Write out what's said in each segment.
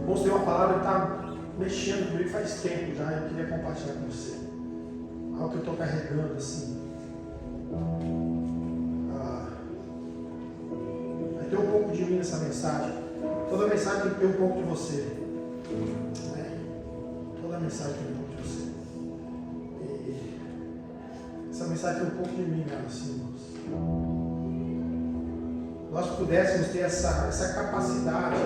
Irmãos, tem uma palavra que está mexendo comigo faz tempo já, eu queria compartilhar com você. Algo que eu estou carregando assim. Vai ter um pouco de mim nessa mensagem. Toda mensagem tem que ter um pouco de você. Toda mensagem tem um pouco de você. E essa mensagem tem um pouco de mim nela, assim, irmãos. Nós pudéssemos ter essa capacidade,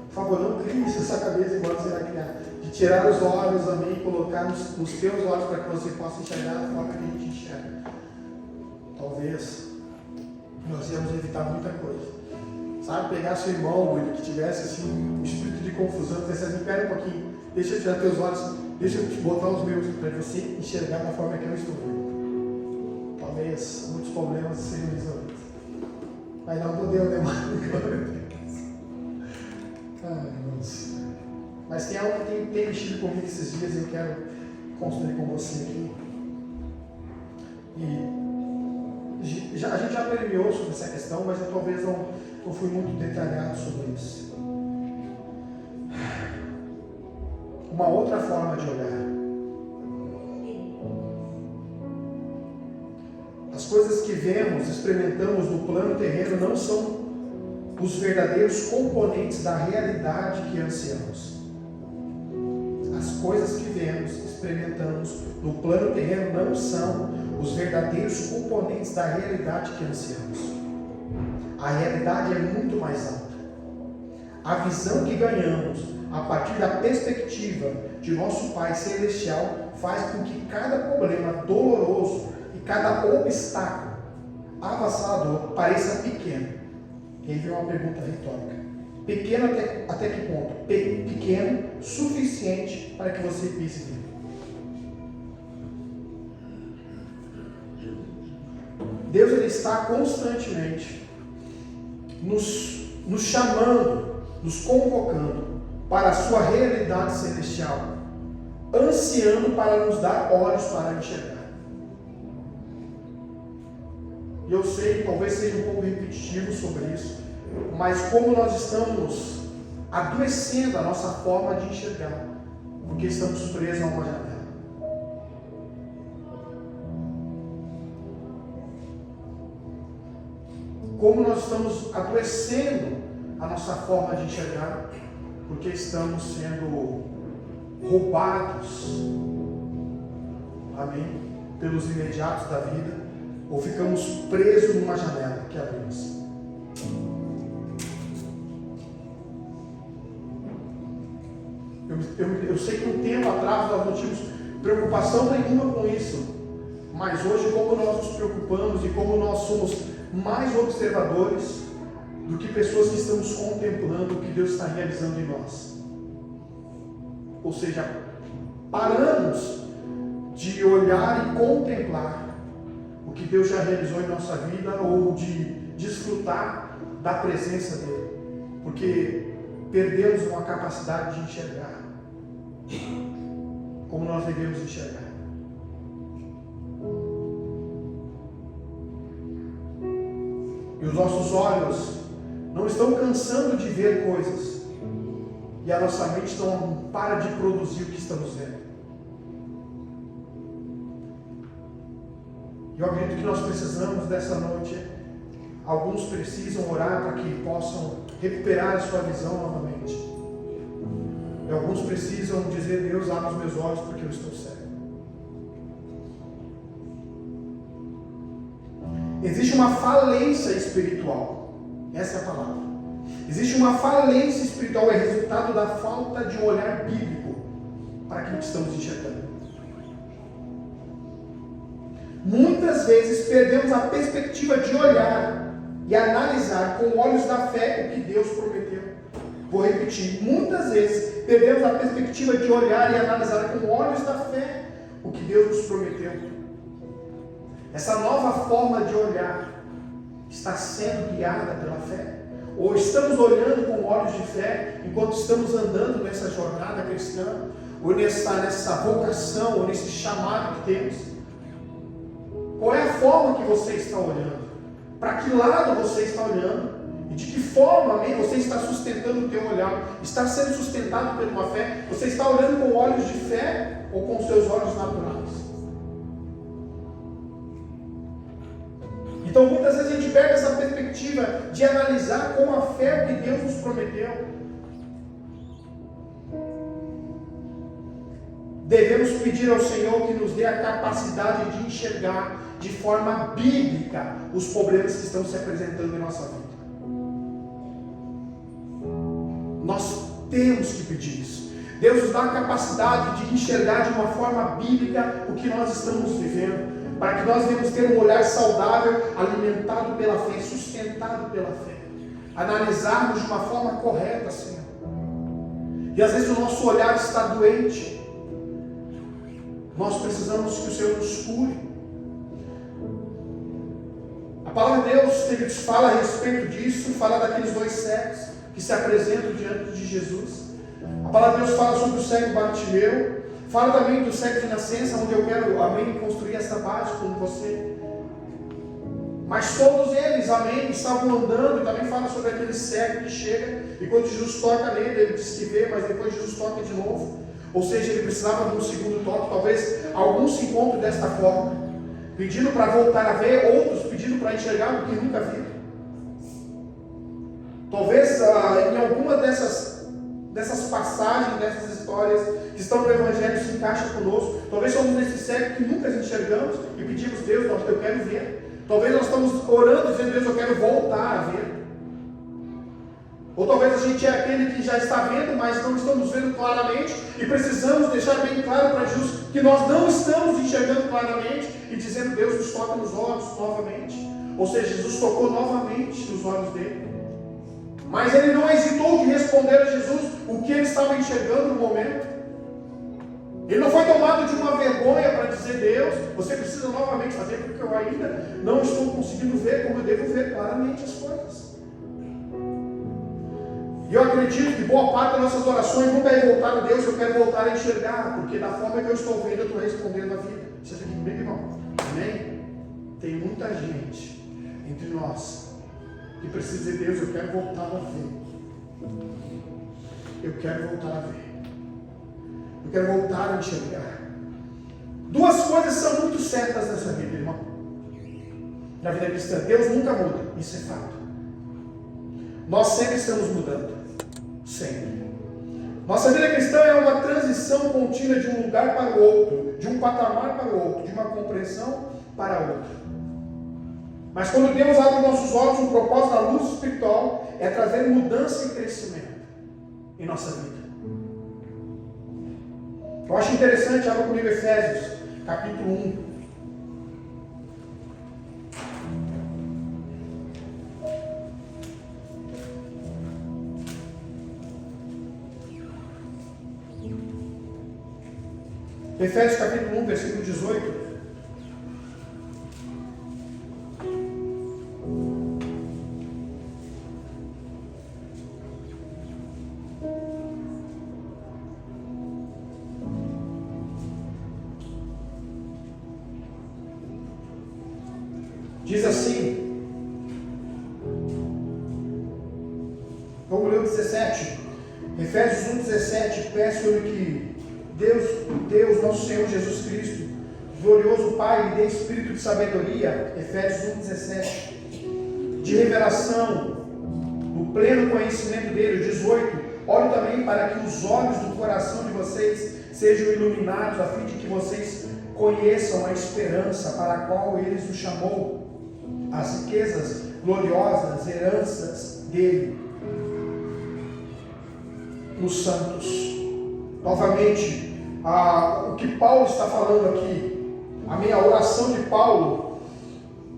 por favor, não crie isso nessa cabeça igual você vai criar, de tirar os olhos, amém, e colocar nos teus olhos para que você possa enxergar da forma que a gente enxerga. Talvez nós íamos evitar muita coisa. Sabe, pegar seu irmão, ele que tivesse assim, um espírito de confusão, dissesse assim, espera um pouquinho, deixa eu tirar teus olhos, deixa eu te botar os meus, para você enxergar da forma que eu estou vendo. Talvez muitos problemas sejam resolvidos. Mas não podemos demais, glória a Deus. Ai, irmãos. Mas tem algo que tem mexido comigo esses dias e eu quero construir com você aqui. E a gente já permeou sobre essa questão, mas eu talvez não fui muito detalhado sobre isso. Uma outra forma de olhar. As coisas que vemos, experimentamos no plano terreno não são os verdadeiros componentes da realidade que ansiamos. As coisas que vemos, experimentamos no plano terreno não são os verdadeiros componentes da realidade que ansiamos. A realidade é muito mais alta. A visão que ganhamos a partir da perspectiva de nosso Pai Celestial faz com que cada problema doloroso e cada obstáculo avassalador pareça pequeno. E aí vem uma pergunta retórica. Pequeno até que ponto? Pequeno suficiente para que você pise nele. Deus ele está constantemente nos chamando, nos convocando para a sua realidade celestial, ansiando para nos dar olhos para enxergar. E eu sei, talvez seja um pouco repetitivo sobre isso, mas como nós estamos adoecendo a nossa forma de enxergar, porque estamos presos a uma janela. Como nós estamos adoecendo a nossa forma de enxergar, porque estamos sendo roubados, amém, pelos imediatos da vida, ou ficamos presos numa janela que abrimos. Eu sei que um tempo atrás nós não tínhamos preocupação nenhuma com isso, mas hoje, como nós nos preocupamos e como nós somos mais observadores do que pessoas que estamos contemplando o que Deus está realizando em nós. Ou seja, paramos de olhar e contemplar o que Deus já realizou em nossa vida ou de desfrutar da presença dele, porque perdemos uma capacidade de enxergar como nós devemos enxergar. E os nossos olhos não estão cansando de ver coisas, e a nossa mente não para de produzir o que estamos vendo. E eu acredito que nós precisamos dessa noite, alguns precisam orar para que possam recuperar a sua visão novamente. E alguns precisam dizer: Deus, abre os meus olhos porque eu estou cego. Existe uma falência espiritual. Essa é a palavra. Existe uma falência espiritual, é resultado da falta de um olhar bíblico para aquilo que estamos enxergando. Muitas vezes perdemos a perspectiva de olhar e analisar com olhos da fé o que Deus prometeu. Vou repetir, muitas vezes perdemos a perspectiva de olhar e analisar com olhos da fé o que Deus nos prometeu. Essa nova forma de olhar está sendo guiada pela fé? Ou estamos olhando com olhos de fé enquanto estamos andando nessa jornada cristã? Ou nessa vocação, ou nesse chamado que temos? Qual é a forma que você está olhando? Para que lado você está olhando? E De que forma, amém, você está sustentando o teu olhar? Está sendo sustentado por uma fé? Você está olhando com olhos de fé ou com seus olhos naturais? Então muitas vezes a gente perde essa perspectiva de analisar com a fé o que Deus nos prometeu. Devemos pedir ao Senhor que nos dê a capacidade de enxergar de forma bíblica os problemas que estão se apresentando em nossa vida. Nós temos que pedir isso. Deus nos dá a capacidade de enxergar de uma forma bíblica o que nós estamos vivendo, para que nós venhamos ter um olhar saudável, alimentado pela fé, sustentado pela fé. Analisarmos de uma forma correta, Senhor. E às vezes o nosso olhar está doente. Nós precisamos que o Senhor nos cure. A palavra de Deus, queridos, fala a respeito disso, fala daqueles dois cegos que se apresentam diante de Jesus. A palavra de Deus fala sobre o cego Bartimeu, fala também do cego de nascença, onde eu quero, amém, construir essa base com você. Mas todos eles, amém, estavam andando, e também fala sobre aquele cego que chega, e quando Jesus toca nele, ele diz que vê, mas depois Jesus toca de novo. Ou seja, ele precisava de um segundo toque. Talvez alguns se encontrem desta forma, pedindo para voltar a ver, outros pedindo para enxergar o que nunca viram. Talvez em alguma dessas passagens, dessas histórias que estão no Evangelho se encaixa conosco. Talvez somos nesse cego que nunca enxergamos e pedimos, Deus, eu quero ver. Talvez nós estamos orando dizendo, Deus, eu quero voltar a ver. Ou talvez a gente é aquele que já está vendo, mas não estamos vendo claramente e precisamos deixar bem claro para Jesus que nós não estamos enxergando claramente e dizendo, Deus, nos toca nos olhos novamente. Ou seja, Jesus tocou novamente nos olhos dele. Mas ele não hesitou de responder a Jesus o que ele estava enxergando no momento. Ele não foi tomado de uma vergonha para dizer, Deus, você precisa novamente fazer, porque eu ainda não estou conseguindo ver como eu devo ver claramente as coisas. E eu acredito que boa parte das nossas orações nunca é voltar a Deus, eu quero voltar a enxergar, porque da forma que eu estou vendo, eu estou respondendo a vida. Você fica comigo, irmão? Amém? Tem muita gente entre nós que precisa dizer, Deus, eu quero voltar a ver. Eu quero voltar a ver. Eu quero voltar a enxergar. Duas coisas são muito certas nessa vida, irmão. Na vida cristã, Deus nunca muda. Isso é fato. Nós sempre estamos mudando. Sempre. Nossa vida cristã é uma transição contínua de um lugar para o outro, de um patamar para o outro, de uma compreensão para outra. Mas quando Deus abre nossos olhos, o propósito da luz espiritual é trazer mudança e crescimento em nossa vida. Eu acho interessante, abra comigo Efésios, capítulo 1. Efésios capítulo 1, versículo 18. Diz assim, vamos ler o 17, Efésios 1, 17, peço-lhe que Deus, nosso Senhor Jesus Cristo, glorioso Pai, lhe dê espírito de sabedoria, Efésios 1, 17, de revelação, do pleno conhecimento dele, 18, ore também para que os olhos do coração de vocês sejam iluminados, a fim de que vocês conheçam a esperança para a qual ele os chamou, as riquezas gloriosas, heranças dele, nos santos. Novamente, o que Paulo está falando aqui, amém, a oração de Paulo,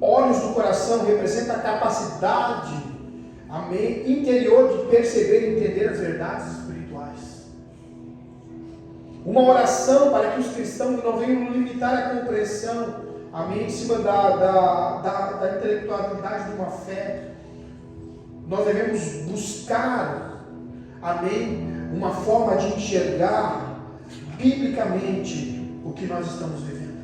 olhos do coração, representa a capacidade, amém, interior de perceber e entender as verdades espirituais. Uma oração para que os cristãos não venham limitar a compreensão, amém, em cima da intelectualidade de uma fé. Nós devemos buscar, amém, uma forma de enxergar biblicamente o que nós estamos vivendo.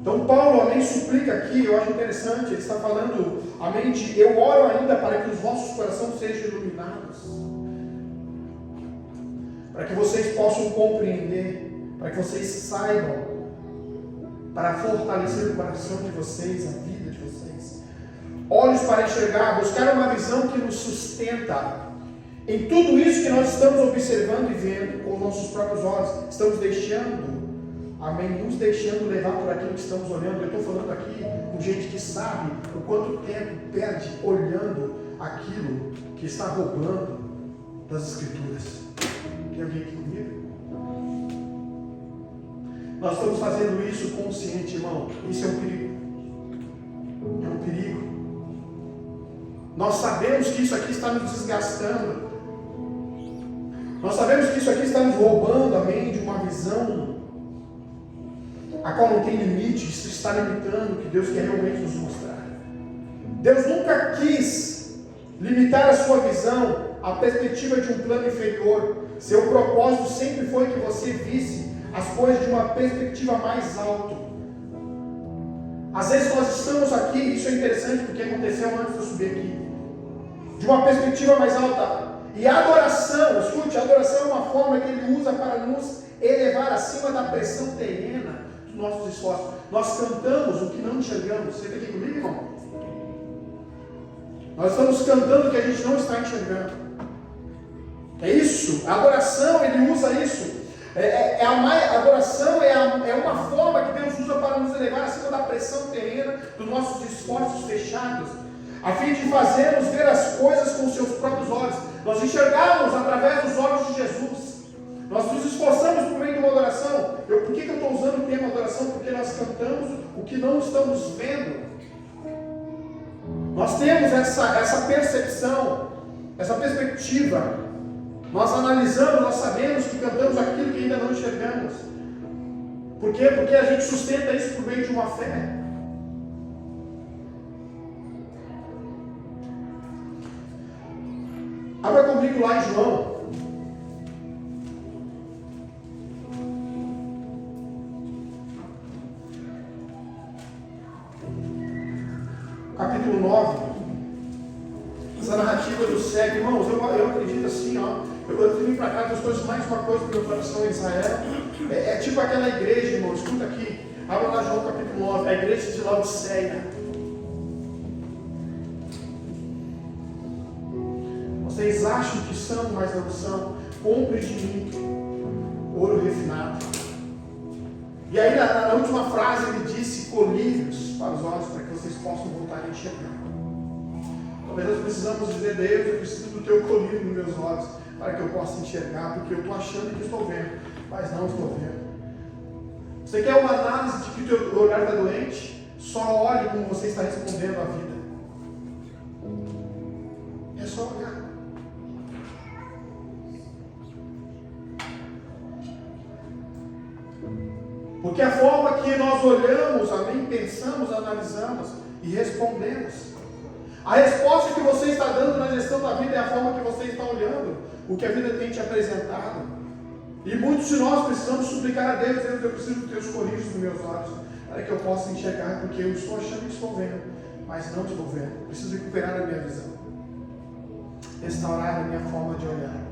Então Paulo, amém, suplica aqui, eu acho interessante, ele está falando, amém, de eu oro ainda para que os vossos corações sejam iluminados, para que vocês possam compreender, para que vocês saibam, para fortalecer o coração de vocês, a vida de vocês, olhos para enxergar, buscar uma visão que nos sustenta, em tudo isso que nós estamos observando e vendo com os nossos próprios olhos, estamos deixando, amém, nos deixando levar por aquilo que estamos olhando. Eu estou falando aqui com gente que sabe o quanto tempo perde olhando aquilo que está roubando das Escrituras. Tem alguém aqui comigo? Nós estamos fazendo isso consciente, irmão. Isso é um perigo. É um perigo. Nós sabemos que isso aqui está nos desgastando. Nós sabemos que isso aqui está nos roubando, amém, de uma visão a qual não tem limite, isso está limitando o que Deus quer realmente nos mostrar. Deus nunca quis limitar a sua visão à perspectiva de um plano inferior. Seu propósito sempre foi que você visse as coisas de uma perspectiva mais alta. Às vezes nós estamos aqui, isso é interessante porque aconteceu antes de eu subir aqui, de uma perspectiva mais alta. E a adoração, escute, a adoração é uma forma que Ele usa para nos elevar acima da pressão terrena dos nossos esforços. Nós cantamos o que não enxergamos. Você está aqui comigo, irmão? Nós estamos cantando o que a gente não está enxergando. É isso, a adoração, Ele usa isso. A adoração é uma forma que Deus usa para nos elevar acima da pressão terrena dos nossos esforços fechados, a fim de fazermos ver as coisas com os seus próprios olhos. Nós enxergamos através dos olhos de Jesus. Nós nos esforçamos por meio de uma adoração. Por que eu estou usando o termo adoração? Porque nós cantamos o que não estamos vendo. Nós temos essa percepção, essa perspectiva. Nós analisamos, nós sabemos que cantamos aquilo que ainda não enxergamos. Por quê? Porque a gente sustenta isso por meio de uma fé. Abra comigo lá em João. Capítulo 9. Essa narrativa do cego, irmãos, eu acredito assim, ó. Eu vim para cá, Deus trouxe mais uma coisa para o meu coração em Israel. É tipo aquela igreja, irmão, escuta aqui. Abra lá João capítulo 9, a igreja de Laodiceia. Vocês acham que são, mas não são. Compre de mim ouro refinado. E aí na última frase ele disse colírios para os olhos, para que vocês possam voltar a enxergar. Talvez nós precisamos dizer, Deus, eu preciso do teu colírio nos meus olhos, para que eu possa enxergar, porque eu estou achando que estou vendo, mas não estou vendo. Você quer uma análise de que o teu olhar está doente? Só olhe como você está respondendo à vida. É só olhar. Porque a forma que nós olhamos, amém, pensamos, analisamos e respondemos. A resposta que você está dando na gestão da vida é a forma que você está olhando o que a vida tem te apresentado. E muitos de nós precisamos suplicar a Deus, Deus, eu preciso dos teus colírios nos meus olhos, para que eu possa enxergar, porque eu estou achando que estou vendo, mas não estou vendo. Preciso recuperar a minha visão, restaurar a minha forma de olhar.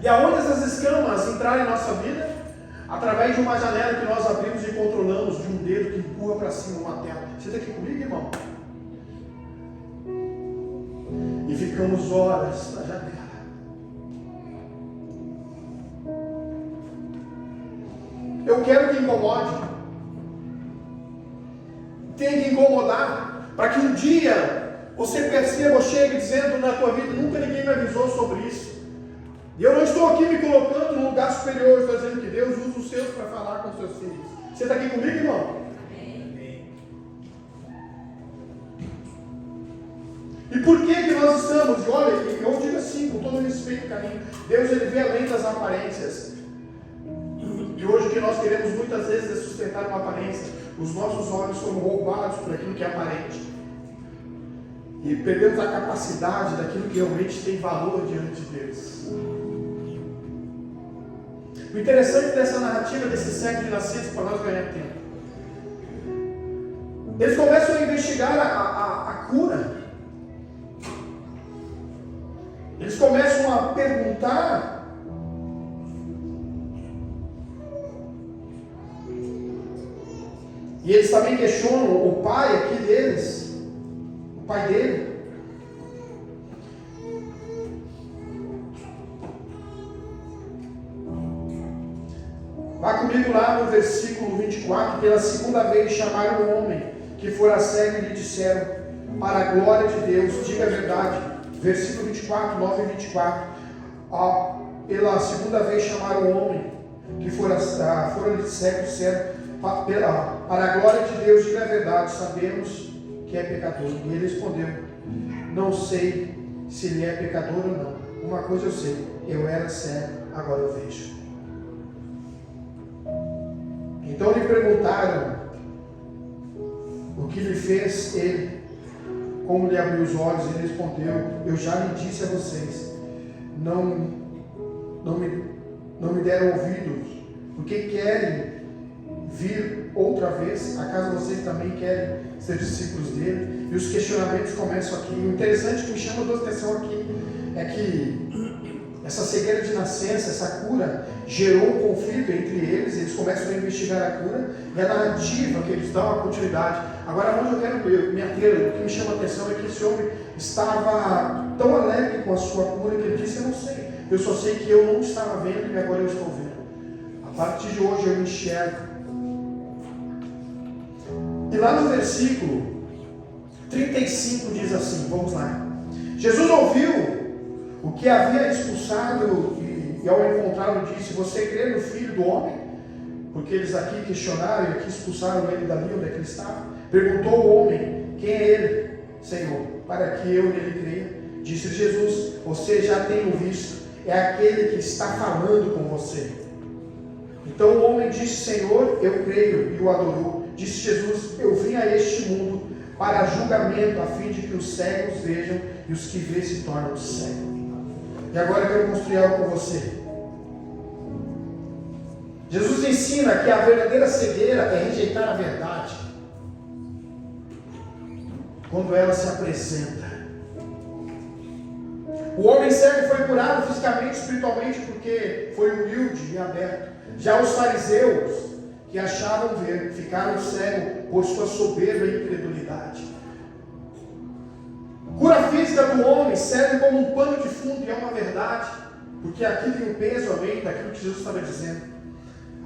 E aonde essas escamas entrarem em nossa vida? Através de uma janela que nós abrimos e controlamos, de um dedo que empurra para cima uma tela. Você está aqui comigo, irmão? E ficamos horas na janela. Eu quero que incomode. Tem que incomodar, para que um dia você perceba ou chegue dizendo na tua vida, nunca ninguém me avisou sobre isso. E eu não estou aqui me colocando num lugar superior, eu estou dizendo que Deus usa os seus para falar com os seus filhos. Você está aqui comigo, irmão? Amém. E por que nós estamos? E olha, eu digo assim, com todo respeito e carinho, Deus ele vê além das aparências. E hoje o que nós queremos muitas vezes é sustentar uma aparência. Os nossos olhos foram roubados por aquilo que é aparente. E perdemos a capacidade daquilo que realmente tem valor diante de Deus. O interessante dessa narrativa, desse cego de nascença, para nós ganhar tempo, eles começam a investigar a cura. Eles começam a perguntar. E eles também questionam o pai aqui deles, o pai dele. Vá comigo lá no versículo 24. Pela segunda vez chamaram o homem que fora cego e lhe disseram: para a glória de Deus, diga a verdade. Versículo 24, 9 e 24. Pela segunda vez chamaram o homem que fora lhe disseram: para a glória de Deus, diga a verdade, sabemos que é pecador. E ele respondeu: não sei se ele é pecador ou não. Uma coisa eu sei, eu era cego, agora eu vejo. Então lhe perguntaram o que lhe fez ele, como lhe abriu os olhos. Ele respondeu: eu já lhe disse a vocês, não me deram ouvidos, porque querem vir outra vez? Acaso vocês também querem ser discípulos dele? E os questionamentos começam aqui. O interessante que me chama a atenção aqui é que essa cegueira de nascença, essa cura, gerou um conflito entre eles começam a investigar a cura, e a narrativa que eles dão a continuidade. Agora, onde eu quero me ater, o que me chama a atenção é que esse homem estava tão alegre com a sua cura, que ele disse: eu não sei, eu só sei que eu não estava vendo e agora eu estou vendo. A partir de hoje eu enxergo. E lá no versículo 35 diz assim, vamos lá. Jesus ouviu o que havia expulsado e ao encontrá-lo disse: você crê no Filho do Homem? Porque eles aqui questionaram e aqui expulsaram ele dali onde é que ele estava. Perguntou o homem: quem é ele, Senhor, para que eu nele creia? Disse Jesus: você já tem o visto, é aquele que está falando com você. Então o homem disse: Senhor, eu creio, e o adorou. Disse Jesus: eu vim a este mundo para julgamento, a fim de que os cegos vejam e os que vêem se tornam cegos. E agora eu quero construir algo com você. Jesus ensina que a verdadeira cegueira é rejeitar a verdade quando ela se apresenta. O homem cego foi curado fisicamente e espiritualmente porque foi humilde e aberto. Já os fariseus, que achavam ver, ficaram cegos por sua soberba e incredulidade. Cura física do homem serve como um pano de fundo, e é uma verdade, porque aqui tem um peso além daquilo que Jesus estava dizendo.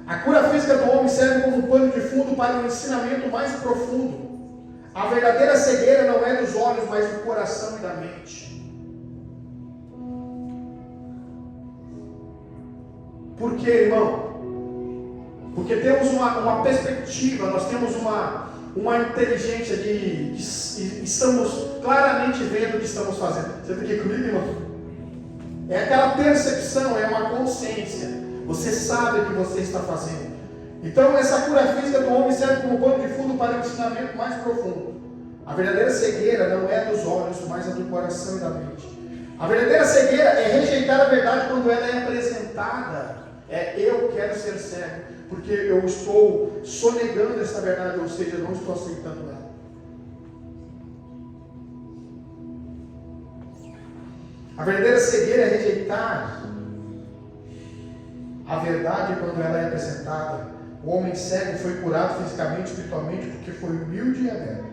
A cura física do homem serve como um pano de fundo para um ensinamento mais profundo. A verdadeira cegueira não é dos olhos, mas do coração e da mente. Por quê, irmão? Porque temos uma perspectiva, nós temos uma inteligência de estamos claramente vendo o que estamos fazendo. Você está aqui comigo, irmão? É aquela percepção, é uma consciência. Você sabe o que você está fazendo. Então essa cura física do homem serve como pano de fundo para um ensinamento mais profundo. A verdadeira cegueira não é dos olhos, mas a do coração e da mente. A verdadeira cegueira é rejeitar a verdade quando ela é apresentada. Eu quero ser cego, porque eu estou sonegando essa verdade, ou seja, eu não estou aceitando ela. A verdadeira cegueira é rejeitar a verdade quando ela é apresentada. O homem cego foi curado fisicamente e espiritualmente porque foi humilde e aberto.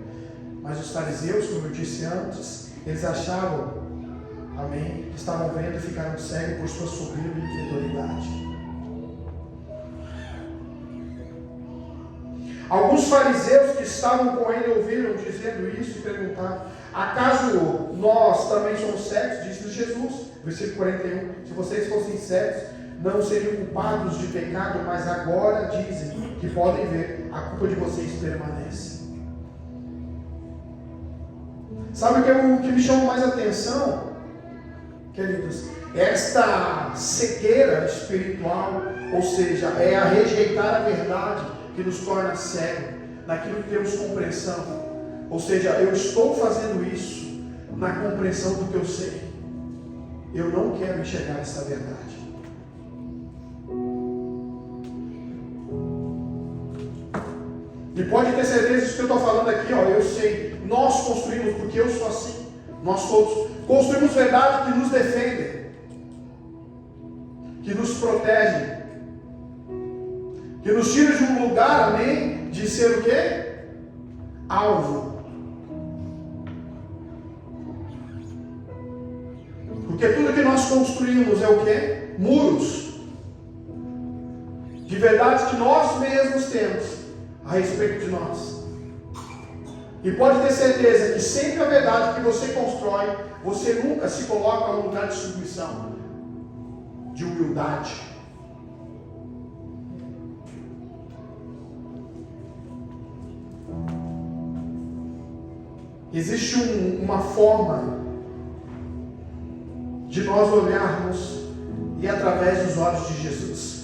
Mas os fariseus, como eu disse antes, eles achavam, amém, que estavam vendo e ficaram cegos por sua soberba e incredulidade. Alguns fariseus que estavam com ele ouviram dizendo isso e perguntaram: acaso nós também somos cegos? Disse Jesus, versículo 41, se vocês fossem cegos, não seriam culpados de pecado, mas agora dizem que podem ver, a culpa de vocês permanece. Sabe o que me chama mais atenção, queridos? Esta cegueira espiritual, ou seja, é a rejeitar a verdade que nos torna cego naquilo que temos compreensão. Ou seja, eu estou fazendo isso na compreensão do que eu sei. Eu não quero enxergar essa verdade. E pode ter certeza disso que eu estou falando aqui, ó, eu sei. Nós construímos, porque eu sou assim. Nós todos construímos verdades que nos defendem, que nos protegem, que nos tiram de um lugar, amém, de ser o quê? Alvo. Porque tudo que nós construímos é o quê? Muros de verdades que nós mesmos temos a respeito de nós. E pode ter certeza que sempre a verdade que você constrói, você nunca se coloca num lugar de submissão, de humildade. Existe uma forma de nós olharmos e através dos olhos de Jesus.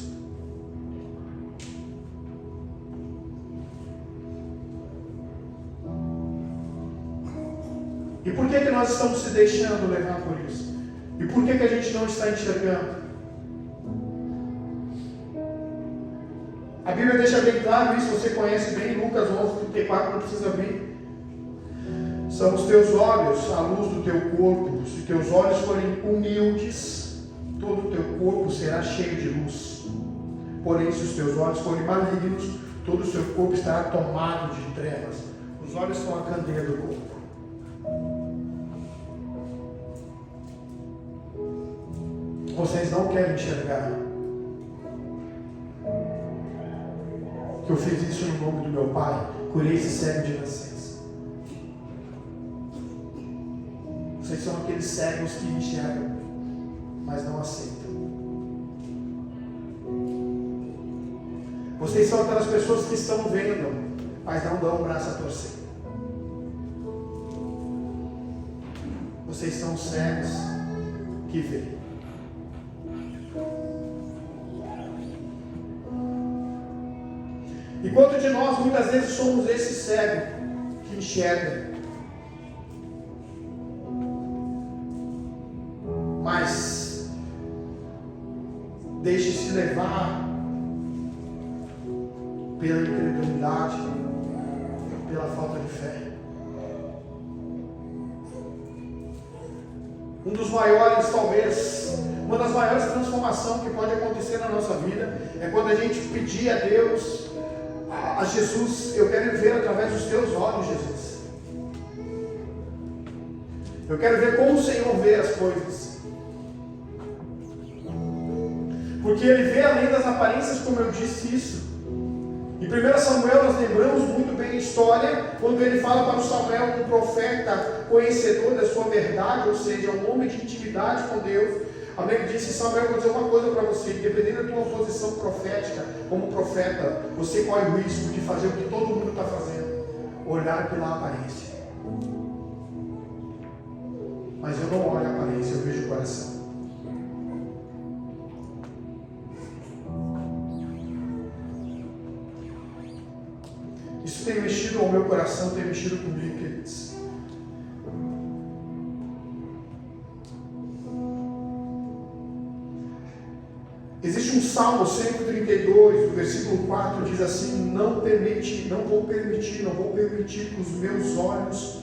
E por que nós estamos se deixando levar por isso? E por que a gente não está enxergando? A Bíblia deixa bem claro isso, você conhece bem, Lucas 11:34, não precisa abrir. São os teus olhos a luz do teu corpo. Se teus olhos forem humildes, todo o teu corpo será cheio de luz. Porém, se os teus olhos forem malignos, todo o seu corpo estará tomado de trevas. Os olhos são a candeia do corpo. Vocês não querem enxergar que eu fiz isso no nome do meu Pai, curei esse cego de nascença. Vocês são aqueles cegos que enxergam, mas não aceitam. Vocês são aquelas pessoas que estão vendo, mas não dão o braço a torcer. Vocês são cegos que veem. E quanto de nós muitas vezes somos esse cego que enxerga, mas deixe-se levar pela incredulidade, pela falta de fé. Um dos maiores, talvez, uma das maiores transformações que pode acontecer na nossa vida é quando a gente pedir a Deus, a Jesus, eu quero ver através dos teus olhos, Jesus. Eu quero ver como o Senhor vê as coisas. Porque Ele vê além das aparências, como eu disse isso. Em 1 Samuel nós lembramos muito bem a história, quando ele fala para o Samuel, um profeta conhecedor da sua verdade, ou seja, um homem de intimidade com Deus. Amém? Ele disse: Samuel, vou dizer uma coisa para você, dependendo da tua posição profética, como profeta, você corre o risco de fazer o que todo mundo está fazendo, olhar pela aparência. Mas eu não olho a aparência, eu vejo o coração. Isso tem mexido ao meu coração, tem mexido comigo, queridos. Existe um Salmo 132, o versículo 4 diz assim: não vou permitir que os meus olhos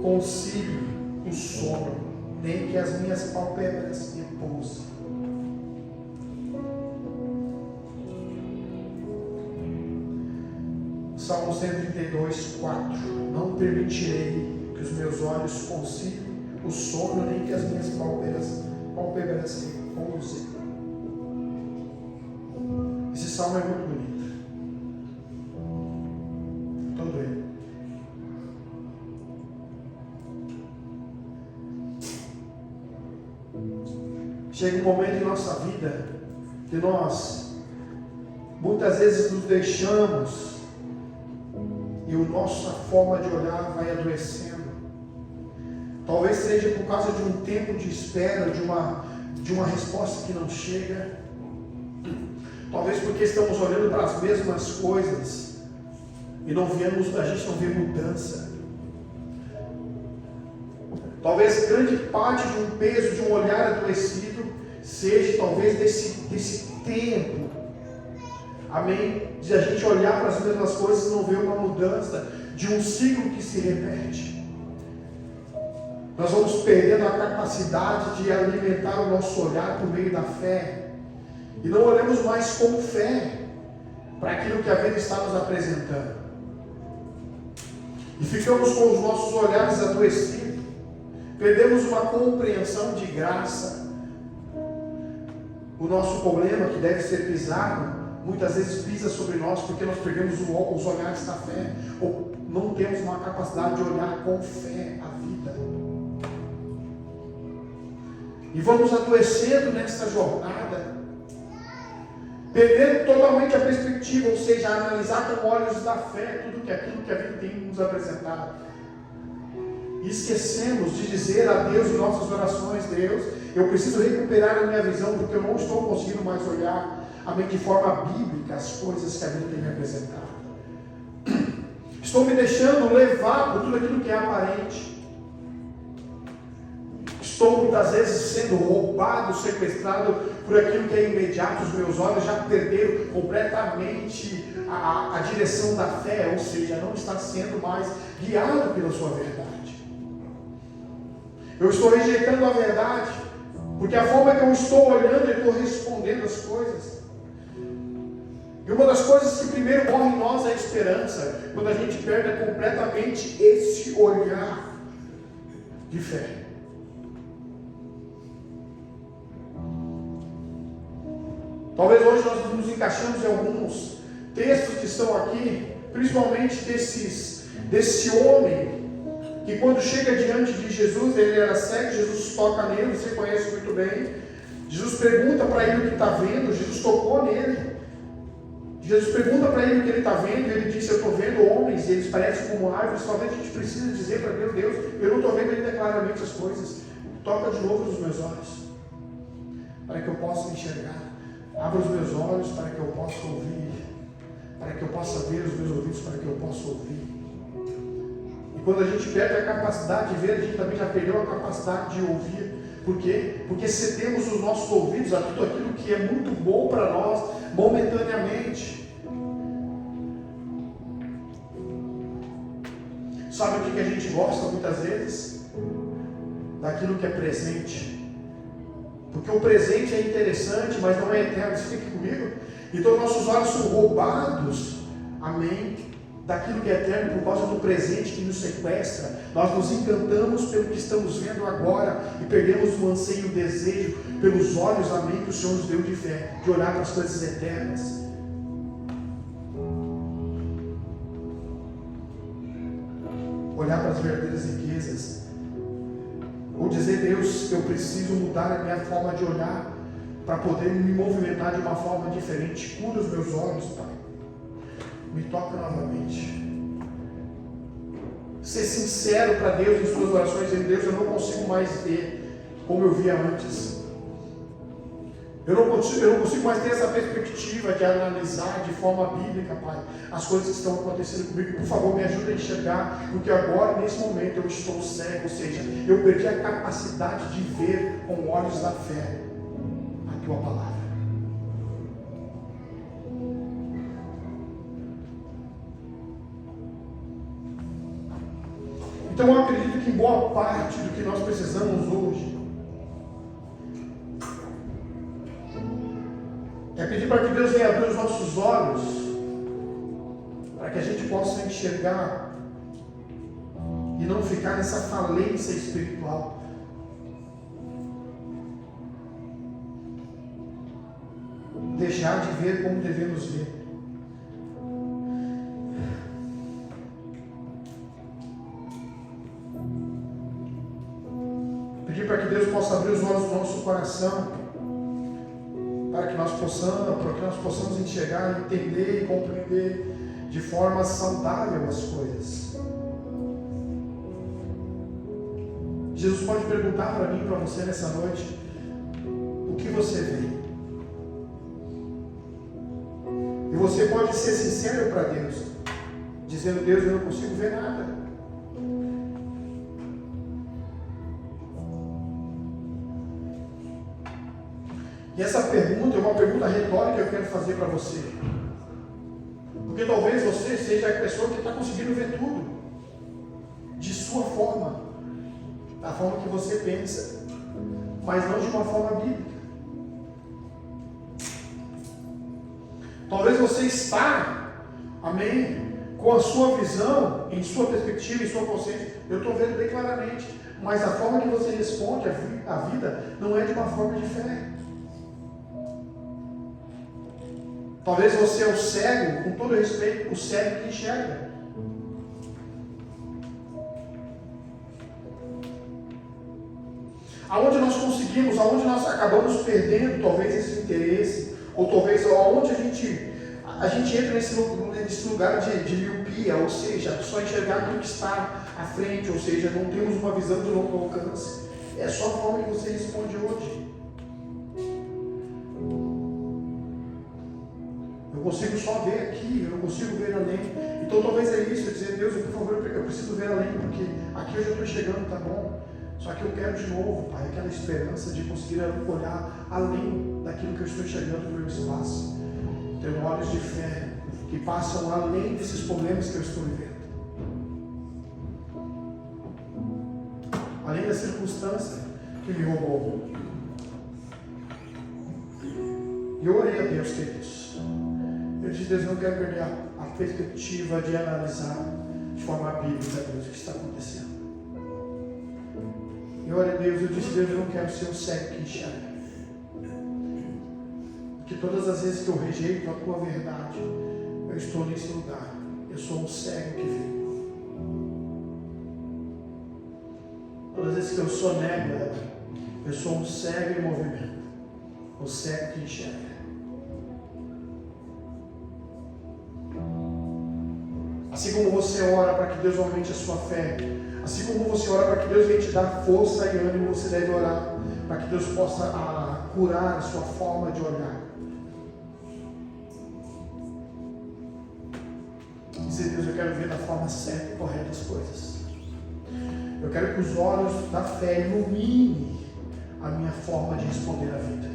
conciliem o sono, nem que as minhas pálpebras repousem. Salmo 132, 4. Não permitirei que os meus olhos conciliem o sono, nem que as minhas pálpebras repousem. Esse salmo é muito bonito. Todo ele. Chega um momento em nossa vida que nós muitas vezes nos deixamos e a nossa forma de olhar vai adoecendo. Talvez seja por causa de um tempo de espera, de uma resposta que não chega. Talvez porque estamos olhando para as mesmas coisas e a gente não vê mudança. Talvez grande parte de um peso, de um olhar adoecido, seja talvez desse tempo amém, de a gente olhar para as mesmas coisas e não ver uma mudança, de um ciclo que se repete. Nós vamos perdendo a capacidade de alimentar o nosso olhar por meio da fé, e não olhamos mais com fé para aquilo que a vida está nos apresentando, e ficamos com os nossos olhares adoecidos, perdemos uma compreensão de graça. O nosso problema, que deve ser pisado, muitas vezes pisa sobre nós porque nós perdemos os olhares da fé, ou não temos uma capacidade de olhar com fé a vida, e vamos adoecendo nessa jornada, perdendo totalmente a perspectiva, ou seja, analisar com olhos da fé tudo aquilo que a vida tem nos apresentado, e esquecemos de dizer a Deus em nossas orações: Deus, eu preciso recuperar a minha visão, porque eu não estou conseguindo mais olhar, amém, de forma bíblica as coisas que a vida tem me apresentado. Estou me deixando levar por tudo aquilo que é aparente. Estou muitas vezes sendo roubado, sequestrado por aquilo que é imediato. Os meus olhos já perderam completamente a direção da fé, ou seja, não está sendo mais guiado pela sua verdade. Eu estou rejeitando a verdade, porque a forma que eu estou olhando e estou respondendo as coisas. E uma das coisas que primeiro morre em nós é a esperança, quando a gente perde completamente esse olhar de fé. Talvez hoje nós nos encaixamos em alguns textos que estão aqui, principalmente desse homem, que quando chega diante de Jesus, ele era cego, Jesus toca nele, você conhece muito bem. Jesus pergunta para ele o que está vendo, Jesus tocou nele. Jesus pergunta para ele o que ele está vendo, e ele disse: eu estou vendo homens, e eles parecem como árvores. Talvez a gente precise dizer para Deus: Deus, eu não estou vendo ainda claramente as coisas. Toca de novo nos meus olhos, para que eu possa enxergar. Abra os meus olhos para que eu possa ouvir, para que eu possa ver, os meus ouvidos para que eu possa ouvir. E quando a gente perde a capacidade de ver, a gente também já perdeu a capacidade de ouvir. Por quê? Porque cedemos os nossos ouvidos a tudo aquilo que é muito bom para nós, momentaneamente. Sabe o que a gente gosta muitas vezes? Daquilo que é presente. Porque o presente é interessante, mas não é eterno. Você fica comigo? Então nossos olhos são roubados, amém, daquilo que é eterno por causa do presente que nos sequestra. Nós nos encantamos pelo que estamos vendo agora e perdemos o anseio e o desejo pelos olhos, amém, que o Senhor nos deu de fé, de olhar para as coisas eternas. Olhar para as verdadeiras riquezas. Ou dizer: Deus, eu preciso mudar a minha forma de olhar para poder me movimentar de uma forma diferente. Cura os meus olhos, Pai. Me toca novamente. Ser sincero para Deus em suas orações, dizendo: Deus, eu não consigo mais ver como eu via antes. Eu não consigo mais ter essa perspectiva de analisar de forma bíblica, Pai, as coisas que estão acontecendo comigo. Por favor, me ajuda a enxergar, porque agora, nesse momento, eu estou cego, ou seja, eu perdi a capacidade de ver com olhos da fé a Tua palavra. Então eu acredito que em boa parte do que nós precisamos hoje é pedir para que Deus venha abrir os nossos olhos, para que a gente possa enxergar e não ficar nessa falência espiritual. Deixar de ver como devemos ver. Pedir para que Deus possa abrir os olhos do nosso coração, para que nós possamos enxergar, entender e compreender de forma saudável as coisas. Jesus pode perguntar para mim e para você nessa noite: o que você vê? E você pode ser sincero para Deus, dizendo: Deus, eu não consigo ver nada. E essa pergunta é uma pergunta retórica que eu quero fazer para você. Porque talvez você seja a pessoa que está conseguindo ver tudo de sua forma, da forma que você pensa, mas não de uma forma bíblica. Talvez você está, amém, com a sua visão, em sua perspectiva, em sua consciência, eu estou vendo bem claramente, mas a forma que você responde à vida não é de uma forma de fé. Talvez você é o cego, com todo respeito, o cego que enxerga. Aonde nós conseguimos, aonde nós acabamos perdendo talvez esse interesse, ou talvez aonde a gente entra nesse lugar de miopia, ou seja, só enxergar aquilo que está à frente, ou seja, não temos uma visão de longo alcance. É só a forma que você responde hoje. Eu consigo só ver aqui, eu não consigo ver além. Então talvez é isso, dizer, Deus, por favor, eu preciso ver além, porque aqui eu já estou chegando, tá bom? Só que eu quero de novo, Pai, aquela esperança de conseguir olhar além daquilo que eu estou enxergando no meu espaço. Ter olhos de fé que passam além desses problemas que eu estou vivendo. Além da circunstância que me roubou. E eu orei a Deus, queridos. Eu disse, Deus, eu não quero perder a perspectiva de analisar de forma bíblica, Deus, o que está acontecendo. Eu orei a Deus, eu disse, Deus, eu não quero ser o cego que enxerga. Porque todas as vezes que eu rejeito a tua verdade, eu estou nesse lugar. Eu sou um cego que vê. Todas as vezes que eu sonego ela, eu sou um cego em movimento. Um cego que enxerga. Assim como você ora para que Deus aumente a sua fé, assim como você ora para que Deus venha te dar força e ânimo, você deve orar para que Deus possa curar a sua forma de olhar. Dizer, Deus, eu quero ver da forma certa e correta as coisas. Eu quero que os olhos da fé iluminem a minha forma de responder à vida.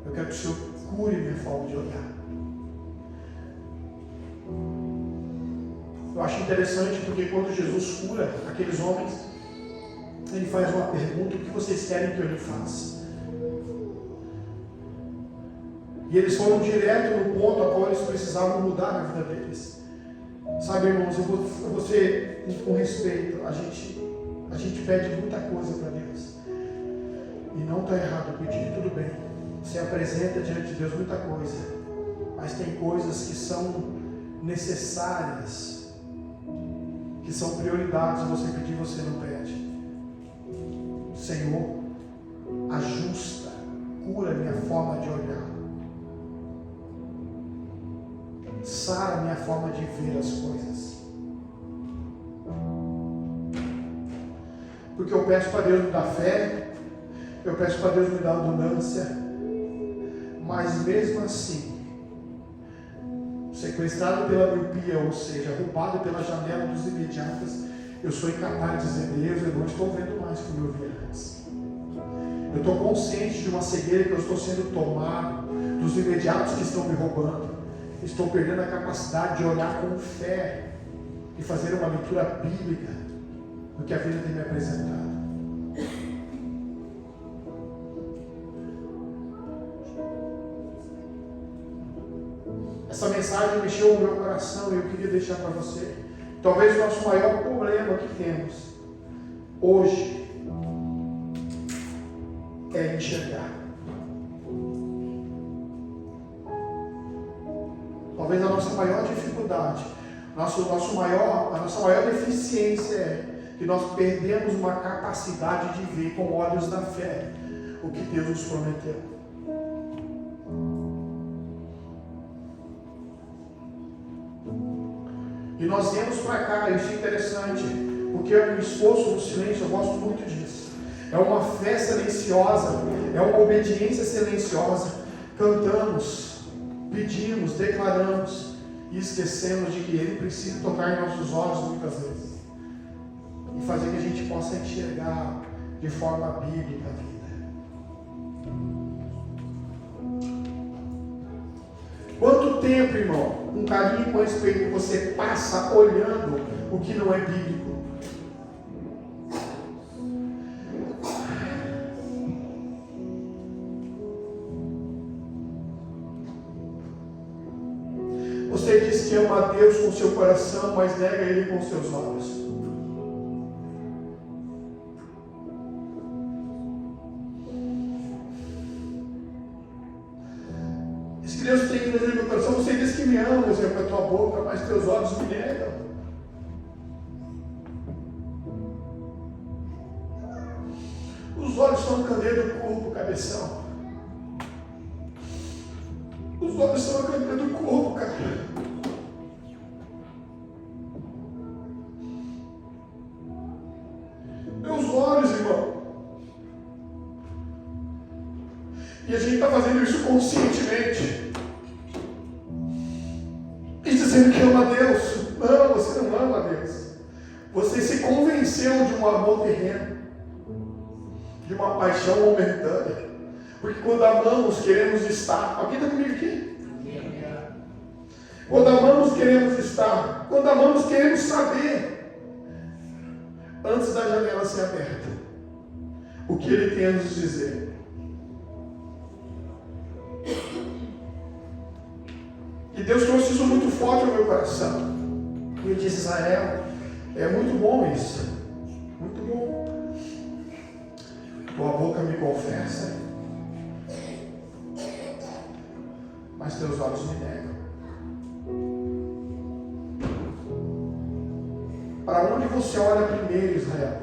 Eu quero que o Senhor cure minha forma de olhar. Eu acho interessante porque quando Jesus cura aqueles homens, ele faz uma pergunta: o que vocês querem que eu lhe faça? E eles foram direto no ponto a qual eles precisavam mudar na vida deles. Sabe, irmãos, eu vou ser com respeito. A gente pede muita coisa para Deus. E não está errado pedir, tudo bem. Você apresenta diante de Deus muita coisa. Mas tem coisas que são necessárias, que são prioridades. Você pedir, você não pede. Senhor, ajusta, cura minha forma de olhar. Sara minha forma de ver as coisas. Porque eu peço para Deus me dar fé, eu peço para Deus me dar abundância, mas mesmo assim, sequestrado pela miopia, ou seja, roubado pela janela dos imediatos, eu sou incapaz de dizer, Deus, eu não estou vendo mais como eu via antes. Eu estou consciente de uma cegueira que eu estou sendo tomado, dos imediatos que estão me roubando. Estou perdendo a capacidade de olhar com fé e fazer uma leitura bíblica do que a vida tem me apresentado. Essa mensagem mexeu no meu coração e eu queria deixar para você. Talvez o nosso maior problema que temos hoje é enxergar. Talvez a nossa maior dificuldade, a nossa maior deficiência é que nós perdemos uma capacidade de ver com olhos da fé o que Deus nos prometeu. E nós viemos para cá, isso é interessante, porque o esforço no silêncio, eu gosto muito disso. É uma fé silenciosa, é uma obediência silenciosa. Cantamos, pedimos, declaramos e esquecemos de que Ele precisa tocar em nossos olhos muitas vezes e fazer que a gente possa enxergar de forma bíblica a vida. Quanto tempo, irmão, com carinho e com respeito, você passa olhando o que não é bíblico? Você diz que ama a Deus com seu coração, mas nega Ele com seus olhos. Diz que Deus tem desejo no meu coração. Você diz que me ama, Senhor, com a tua boca, mas teus olhos me negam. Os olhos são o candeeiro do corpo, cabeção. Os olhos são a candeeira do corpo, cara. Meus olhos, irmão. E a gente está fazendo isso conscientemente. E dizendo que ama a Deus. Não, você não ama a Deus. Você se convenceu de um amor terreno. De uma paixão momentânea. Porque quando amamos, queremos estar. Alguém está comigo aqui? Quando amamos, queremos estar. Quando amamos, queremos saber. Antes da janela ser aberta, o que Ele tem a nos dizer. E Deus trouxe isso muito forte ao meu coração. E eu disse: Israel, é muito bom isso. Muito bom. Tua boca me confessa, mas teus olhos me negam. Para onde você olha primeiro, Israel?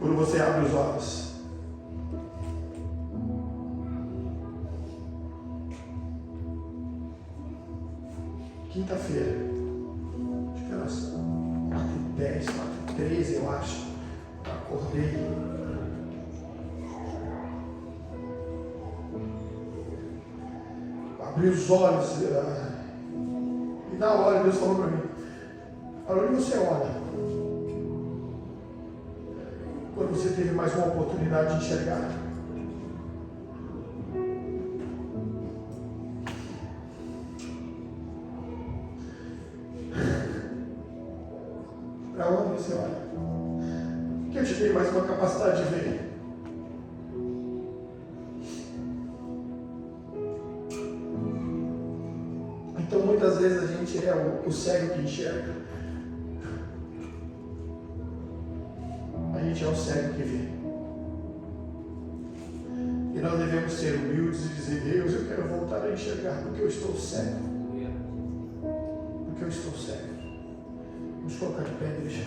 Quando você abre os olhos. Quinta-feira, acho que era 4h10, 4h13, eu acho. Acordei. Abri os olhos. E na hora Deus falou para mim: para onde você olha? Quando você teve mais uma oportunidade de enxergar. Para onde você olha? Que eu te dei mais uma capacidade de ver. Então muitas vezes a gente é o cego que enxerga. A gente é o cego que vê. E nós devemos ser humildes e dizer: Deus, eu quero voltar a enxergar porque eu estou cego. Porque eu estou cego. Vamos colocar de pé, igreja.